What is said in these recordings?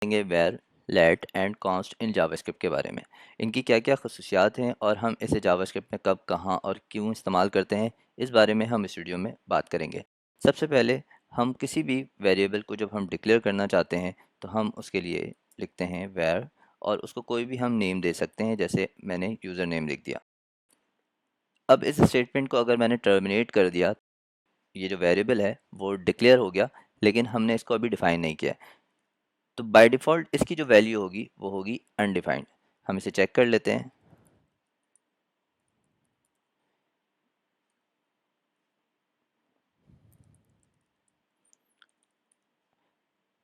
देखेंगे var, let and const in JavaScript के बारे में। इनकी क्या क्या खसूसियात हैं और हम इसे जावास्क्रिप्ट में कब, कहाँ और क्यों इस्तेमाल करते हैं, इस बारे में हम इस वीडियो में बात करेंगे। सबसे पहले हम किसी भी वेरिएबल को जब हम डिक्लेयर करना चाहते हैं तो हम उसके लिए लिखते हैं वेर, और उसको कोई भी हम नेम दे सकते हैं, जैसे मैंने यूज़र नेम लिख दिया। अब इस स्टेटमेंट को अगर मैंने टर्मिनेट कर दिया, ये जो वेरिएबल है वो डिक्लेयर हो गया, लेकिन हमने इसको अभी डिफाइन नहीं किया है। तो बाय डिफ़ॉल्ट इसकी जो वैल्यू होगी वो होगी अनडिफाइंड। हम इसे चेक कर लेते हैं।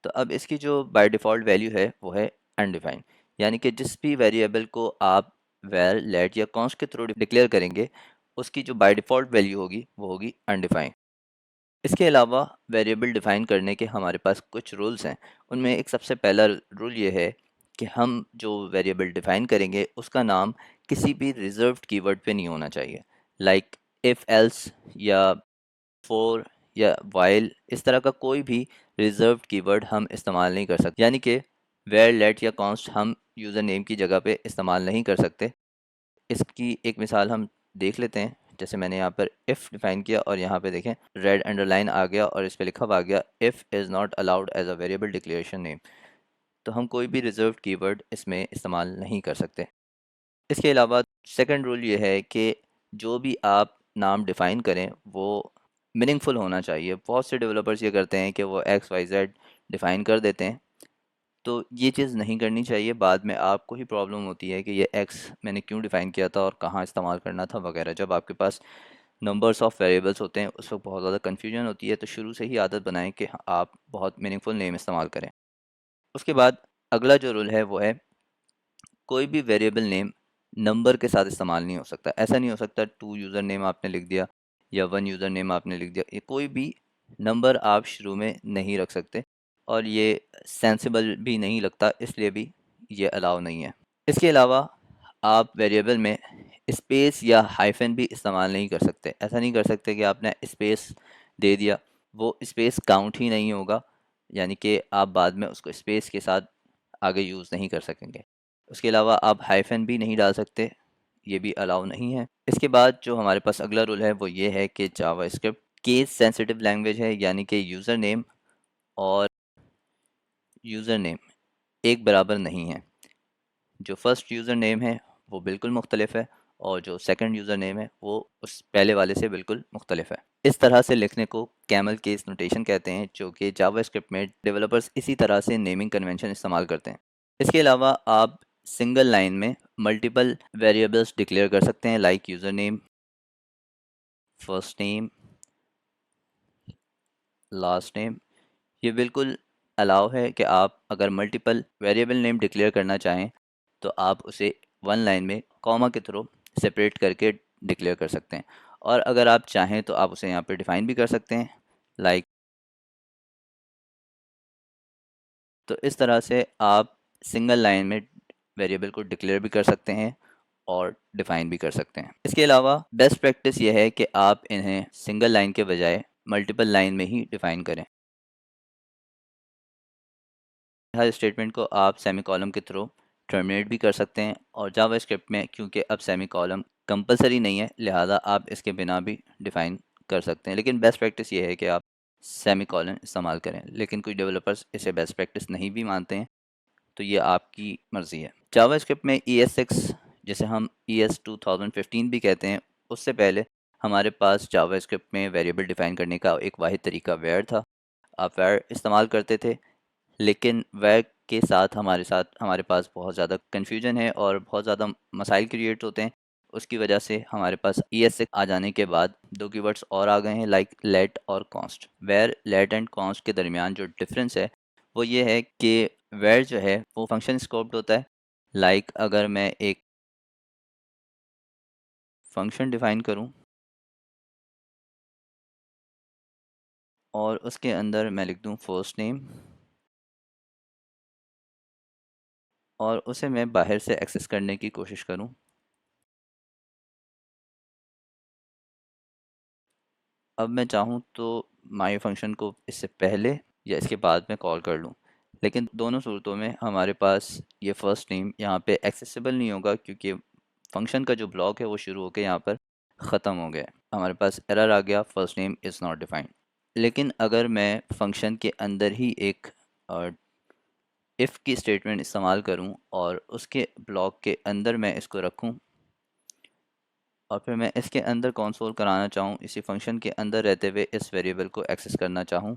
तो अब इसकी जो बाय डिफ़ॉल्ट वैल्यू है वो है अनडिफाइंड, यानी कि जिस भी वेरिएबल को आप वैर, लेट या कॉन्स्ट के थ्रू डिक्लेयर करेंगे, उसकी जो बाय डिफ़ॉल्ट वैल्यू होगी वो होगी अनडिफाइंड। इसके अलावा वेरिएबल डिफाइन करने के हमारे पास कुछ रूल्स हैं। उनमें एक सबसे पहला रूल ये है कि हम जो वेरिएबल डिफाइन करेंगे उसका नाम किसी भी रिजर्व्ड कीवर्ड पे नहीं होना चाहिए, लाइक इफ़ एल्स या फॉर या वाइल। इस तरह का कोई भी रिजर्व्ड कीवर्ड हम इस्तेमाल नहीं कर सकते, यानी कि वेर, लेट या कॉन्स्ट हम यूज़र नेम की जगह पे इस्तेमाल नहीं कर सकते। इसकी एक मिसाल हम देख लेते हैं। जैसे मैंने यहाँ पर इफ़ डिफाइन किया और यहाँ पे देखें रेड अंडरलाइन आ गया और इस पे लिखा हुआ आ गया if is not allowed as a variable declaration name. तो हम कोई भी रिजर्व्ड कीवर्ड इसमें इस्तेमाल नहीं कर सकते। इसके अलावा सेकंड रूल ये है कि जो भी आप नाम डिफ़ाइन करें वो मीनिंगफुल होना चाहिए। बहुत से डेवलपर्स ये करते हैं कि वो एक्स वाई जेड डिफ़ाइन कर देते हैं, तो ये चीज़ नहीं करनी चाहिए। बाद में आपको ही प्रॉब्लम होती है कि ये एक्स मैंने क्यों डिफ़ाइन किया था और कहाँ इस्तेमाल करना था वगैरह। जब आपके पास नंबर्स ऑफ़ वेरिएबल्स होते हैं उस वक्त बहुत ज़्यादा कन्फ्यूजन होती है, तो शुरू से ही आदत बनाएं कि आप बहुत मीनिंगफुल नेम इस्तेमाल करें। उसके बाद अगला जो रूल है वो है कोई भी वेरिएबल नेम नंबर के साथ इस्तेमाल नहीं हो सकता। ऐसा नहीं हो सकता टू यूज़र नेम आपने लिख दिया या वन यूज़र नेम आपने लिख दिया, ये कोई भी नंबर आप शुरू में नहीं रख सकते, और ये सेंसिबल भी नहीं लगता, इसलिए भी ये अलाउ नहीं है। इसके अलावा आप वेरिएबल में स्पेस या हाइफन भी इस्तेमाल नहीं कर सकते। ऐसा नहीं कर सकते कि आपने स्पेस दे दिया, वो स्पेस काउंट ही नहीं होगा, यानी कि आप बाद में उसको स्पेस के साथ आगे यूज़ नहीं कर सकेंगे। उसके अलावा आप हाइफन भी नहीं डाल सकते, ये भी अलाउ नहीं है। इसके बाद जो हमारे पास अगला रूल है वो ये है कि जावास्क्रिप्ट केस सेंसिटिव लैंग्वेज है, यानी कि यूज़र नेम और यूज़र नेम एक बराबर नहीं है। जो फर्स्ट यूज़र नेम है वो बिल्कुल मुख्तलिफ है, और जो सेकंड यूज़र नेम है वो उस पहले वाले से बिल्कुल मुख्तलिफ है। इस तरह से लिखने को कैमल केस नोटेशन कहते हैं, जो कि जावास्क्रिप्ट में डेवलपर्स इसी तरह से नेमिंग कन्वेंशन इस्तेमाल करते हैं। इसके अलावा आप सिंगल लाइन में मल्टीपल वेरिएबल्स डिक्लेयर कर सकते हैं, like user name, first name, last name. ये बिल्कुल अलाउ है कि आप अगर मल्टीपल वेरिएबल नेम डिक्लेयर करना चाहें तो आप उसे वन लाइन में कॉमा के थ्रू सेपरेट करके डिक्लेयर कर सकते हैं, और अगर आप चाहें तो आप उसे यहाँ पे डिफाइन भी कर सकते हैं, लाइक। तो इस तरह से आप सिंगल लाइन में वेरिएबल को डिक्लेयर भी कर सकते हैं और डिफाइन भी कर सकते हैं। इसके अलावा बेस्ट प्रैक्टिस ये है कि आप इन्हें सिंगल लाइन के बजाय मल्टीपल लाइन में ही डिफाइन करें। हर स्टेटमेंट को आप सेमी कॉलम के थ्रू टर्मिनेट भी कर सकते हैं, और जावास्क्रिप्ट में क्योंकि अब सेमी कॉलम कंपलसरी नहीं है, लिहाजा आप इसके बिना भी डिफ़ाइन कर सकते हैं। लेकिन बेस्ट प्रैक्टिस ये है कि आप सेमी कॉलन इस्तेमाल करें, लेकिन कुछ डेवलपर्स इसे बेस्ट प्रैक्टिस नहीं भी मानते हैं, तो ये आपकी मर्ज़ी है। जावास्क्रिप्ट में ES6, जिसे हम ES 2015 भी कहते हैं, उससे पहले हमारे पास जावास्क्रिप्ट में वेरिएबल डिफ़ाइन करने का एक वाहिद तरीका वेर था। आप वेर इस्तेमाल करते थे, लेकिन वैग के साथ हमारे पास बहुत ज़्यादा कन्फ्यूजन है और बहुत ज़्यादा मसाइल क्रिएट होते हैं। उसकी वजह से हमारे पास ES6 आ जाने के बाद दो कीवर्ड्स और आ गए हैं, लाइक लेट और const. Var, let and const के दरमियान जो डिफरेंस है वो ये है कि वेर जो है वो फंक्शन स्कोप्ड होता है। लाइक अगर मैं एक फंक्शन डिफाइन करूं और उसके अंदर मैं लिख दूं फर्स्ट नेम, और उसे मैं बाहर से एक्सेस करने की कोशिश करूं, अब मैं चाहूँ तो माई फंक्शन को इससे पहले या इसके बाद में कॉल कर लूँ। लेकिन दोनों सूरतों में हमारे पास ये फर्स्ट नेम यहाँ पे एक्सेसिबल नहीं होगा, क्योंकि फंक्शन का जो ब्लॉक है वो शुरू होकर यहाँ पर ख़त्म हो गया है। हमारे पास एरर आ गया, first name is not defined. लेकिन अगर मैं फंक्शन के अंदर ही एक इफ़ की स्टेटमेंट इस्तेमाल करूं और उसके ब्लॉक के अंदर मैं इसको रखूं और फिर मैं इसके अंदर कंसोल कराना चाहूं, इसी फंक्शन के अंदर रहते हुए इस वेरिएबल को एक्सेस करना चाहूं,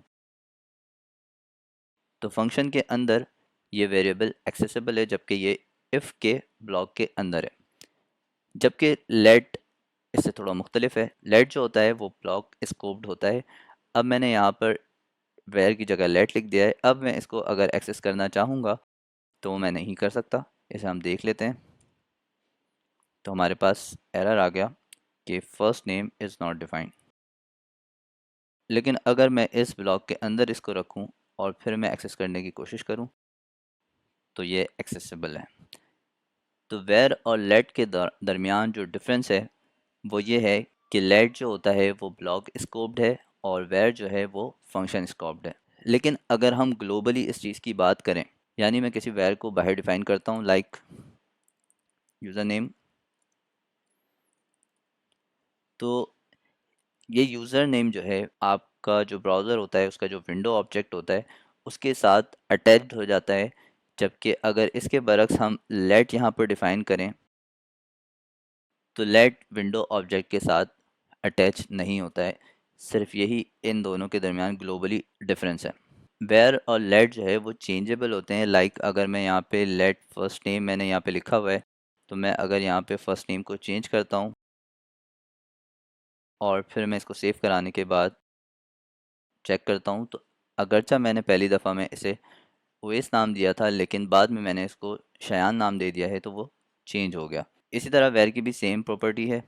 तो फंक्शन के अंदर ये वेरिएबल एक्सेसिबल है, जबकि ये इफ़ के ब्लॉक के अंदर है। जबकि लेट इससे थोड़ा मुख्तलिफ है। लेट जो होता है वो ब्लॉक स्कोप्ड होता है। अब मैंने यहाँ पर वेयर की जगह लेट लिख दिया है। अब मैं इसको अगर एक्सेस करना चाहूँगा तो मैं नहीं कर सकता। इसे हम देख लेते हैं। तो हमारे पास एरर आ गया कि first name is not defined. लेकिन अगर मैं इस ब्लॉक के अंदर इसको रखूं और फिर मैं एक्सेस करने की कोशिश करूं तो ये एक्सेसिबल है। तो वेयर और लेट के दरमियान जो डिफरेंस है वो ये है कि लेट जो होता है वो ब्लॉक स्कोप्ड है और वेयर जो है वो फंक्शन स्कोप्ड है। लेकिन अगर हम ग्लोबली इस चीज़ की बात करें, यानी मैं किसी वेयर को बाहर डिफाइन करता हूँ, लाइक यूज़र नेम, तो ये यूज़र नेम जो है आपका जो ब्राउज़र होता है उसका जो विंडो ऑब्जेक्ट होता है उसके साथ अटैच्ड हो जाता है। जबकि अगर इसके बरक्स हम लेट यहाँ पर डिफ़ाइन करें तो लेट विंडो ऑब्जेक्ट के साथ अटैच नहीं होता है। सिर्फ यही इन दोनों के दरमियान ग्लोबली डिफरेंस है। वेयर और लेट जो है वो चेंजेबल होते हैं। लाइक अगर मैं यहाँ पे लेट फर्स्ट नेम मैंने यहाँ पे लिखा हुआ है, तो मैं अगर यहाँ पे फर्स्ट नेम को चेंज करता हूँ और फिर मैं इसको सेव कराने के बाद चेक करता हूँ, तो अगरचा मैंने पहली दफ़ा में इसे ओएस नाम दिया था, लेकिन बाद में मैंने इसको शयान नाम दे दिया है तो वो चेंज हो गया। इसी तरह वेर की भी सेम प्रॉपर्टी है।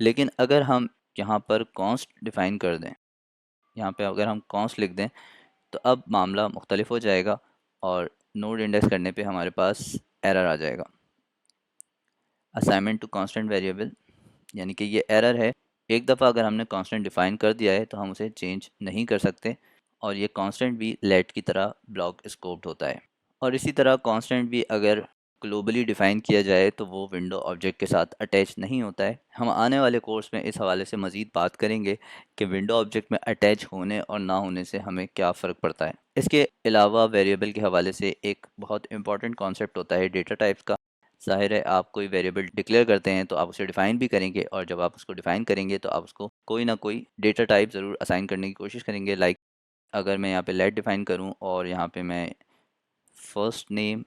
लेकिन अगर हम यहाँ पर कॉन्स्ट डिफ़ाइन कर दें, यहाँ पे अगर हम कॉन्स्ट लिख दें तो अब मामला मुख्तलिफ हो जाएगा और नोड इंडेक्स करने पे हमारे पास एरर आ जाएगा। असाइनमेंट टू कांस्टेंट वेरिएबल, यानी कि ये एरर है। एक दफ़ा अगर हमने कांस्टेंट डिफ़ाइन कर दिया है तो हम उसे चेंज नहीं कर सकते, और ये कांस्टेंट भी लेट की तरह ब्लॉक स्कोप्ड होता है। और इसी तरह कांस्टेंट भी अगर ग्लोबली डिफ़ाइन किया जाए तो वो विंडो ऑब्जेक्ट के साथ अटैच नहीं होता है। हम आने वाले कोर्स में इस हवाले से मज़ीद बात करेंगे कि विंडो ऑब्जेक्ट में अटैच होने और ना होने से हमें क्या फ़र्क पड़ता है। इसके अलावा वेरिएबल के हवाले से एक बहुत इंपॉर्टेंट कॉन्सेप्ट होता है डेटा टाइप्स का। ज़ाहिर है आप कोई वेरिएबल डिक्लेयर करते हैं तो आप उसे डिफ़ाइन भी करेंगे, और जब आप उसको डिफ़ाइन करेंगे तो आप उसको कोई ना कोई डेटा टाइप ज़रूर असाइन करने की कोशिश करेंगे। लाइक अगर मैं यहाँ पे लेट डिफ़ाइन करूँ और यहाँ पे मैं फर्स्ट नेम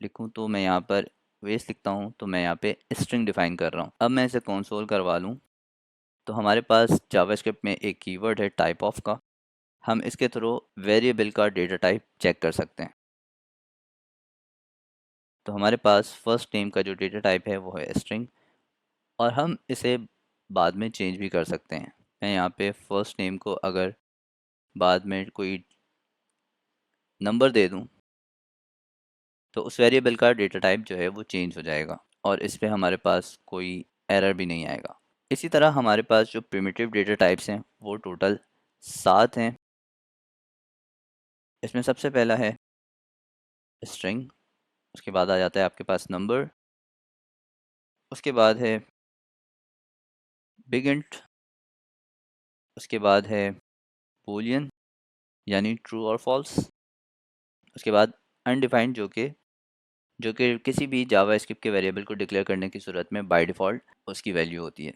लिखूँ तो मैं यहाँ पर वेस लिखता हूँ, तो मैं यहाँ पे स्ट्रिंग डिफ़ाइन कर रहा हूँ। अब मैं इसे कंसोल करवा लूँ तो हमारे पास जावास्क्रिप्ट में एक कीवर्ड है टाइप ऑफ का। हम इसके थ्रू वेरिएबल का डेटा टाइप चेक कर सकते हैं। तो हमारे पास फर्स्ट नेम का जो डेटा टाइप है वो है स्ट्रिंग, और हम इसे बाद में चेंज भी कर सकते हैं। मैं यहाँ पे फर्स्ट नेम को अगर बाद में कोई नंबर दे दूँ तो उस वेरिएबल का डेटा टाइप जो है वो चेंज हो जाएगा और इस पे हमारे पास कोई एरर भी नहीं आएगा। इसी तरह हमारे पास जो प्रिमिटिव डेटा टाइप्स हैं वो टोटल 7 हैं। इसमें सबसे पहला है स्ट्रिंग, उसके बाद आ जाता है आपके पास नंबर, उसके बाद है बिग इंट, उसके बाद है बूलियन यानी ट्रू और फॉल्स, उसके बाद अनडिफाइंड जो कि किसी भी जावा स्क्रिप्ट के वेरिएबल को डिक्लेयर करने की सूरत में बाय डिफ़ॉल्ट उसकी वैल्यू होती है।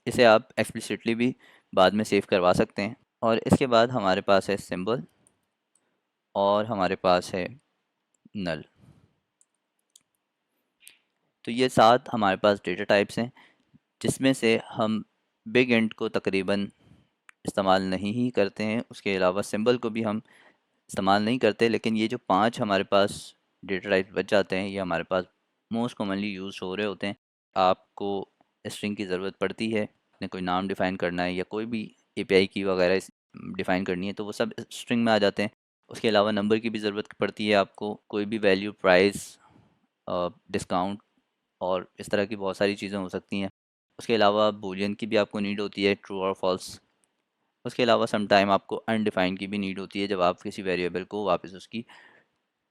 इसे आप एक्सप्लिसिटली भी बाद में सेव करवा सकते हैं। और इसके बाद हमारे पास है सिंबल और हमारे पास है नल। तो ये 7 हमारे पास डेटा टाइप्स हैं, जिसमें से हम बिग एंड को तकरीबन इस्तेमाल नहीं ही करते हैं। उसके अलावा सिंबल को भी हम इस्तेमाल नहीं करते, लेकिन ये जो 5 हमारे पास डेटा टाइप बच जाते हैं ये हमारे पास मोस्ट कॉमनली यूज हो रहे होते हैं। आपको स्ट्रिंग की ज़रूरत पड़ती है, अपने कोई नाम डिफ़ाइन करना है या कोई भी एपीआई की वगैरह डिफ़ाइन करनी है तो वो सब स्ट्रिंग में आ जाते हैं। उसके अलावा नंबर की भी ज़रूरत पड़ती है, आपको कोई भी वैल्यू, प्राइस, डिस्काउंट और इस तरह की बहुत सारी चीज़ें हो सकती हैं। उसके अलावा बूलियन की भी आपको नीड होती है, ट्रू और फॉल्स। उसके अलावा सम टाइम आपको अनडिफाइंड की भी नीड होती है, जब आप किसी वेरिएबल को वापस उसकी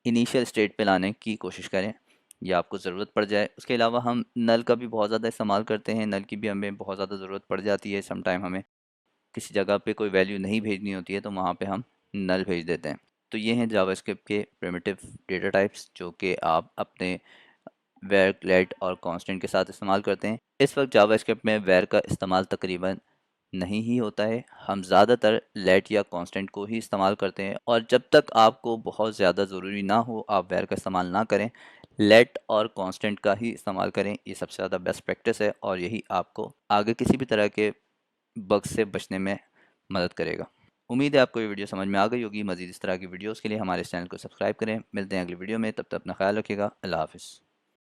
इनिशियल स्टेट पे लाने की कोशिश करें या आपको ज़रूरत पड़ जाए। उसके अलावा हम नल का भी बहुत ज़्यादा इस्तेमाल करते हैं, नल की भी हमें बहुत ज़्यादा ज़रूरत पड़ जाती है। सम टाइम हमें किसी जगह पे कोई वैल्यू नहीं भेजनी होती है तो वहाँ पे हम नल भेज देते हैं। तो ये हैं जावास्क्रिप्ट के प्रिमिटिव डेटा टाइप्स जो कि आप अपने वेर, लेट और कांस्टेंट के साथ इस्तेमाल करते हैं। इस वक्त जावास्क्रिप्ट में वेर का इस्तेमाल तकरीबन नहीं ही होता है। हम ज़्यादातर लेट या कांस्टेंट को ही इस्तेमाल करते हैं, और जब तक आपको बहुत ज़्यादा ज़रूरी ना हो आप वेर का इस्तेमाल ना करें, लेट और कांस्टेंट का ही इस्तेमाल करें। ये सबसे ज़्यादा बेस्ट प्रैक्टिस है और यही आपको आगे किसी भी तरह के बग से बचने में मदद करेगा। उम्मीद है आपको ये वीडियो समझ में आ गई होगी। मज़ीद इस तरह की वीडियोज़ के लिए हमारे इस चैनल को सब्सक्राइब करें। मिलते हैं अगली वीडियो में, तब तक अपना ख्याल रखिएगा। अल्लाह हाफ़िज़।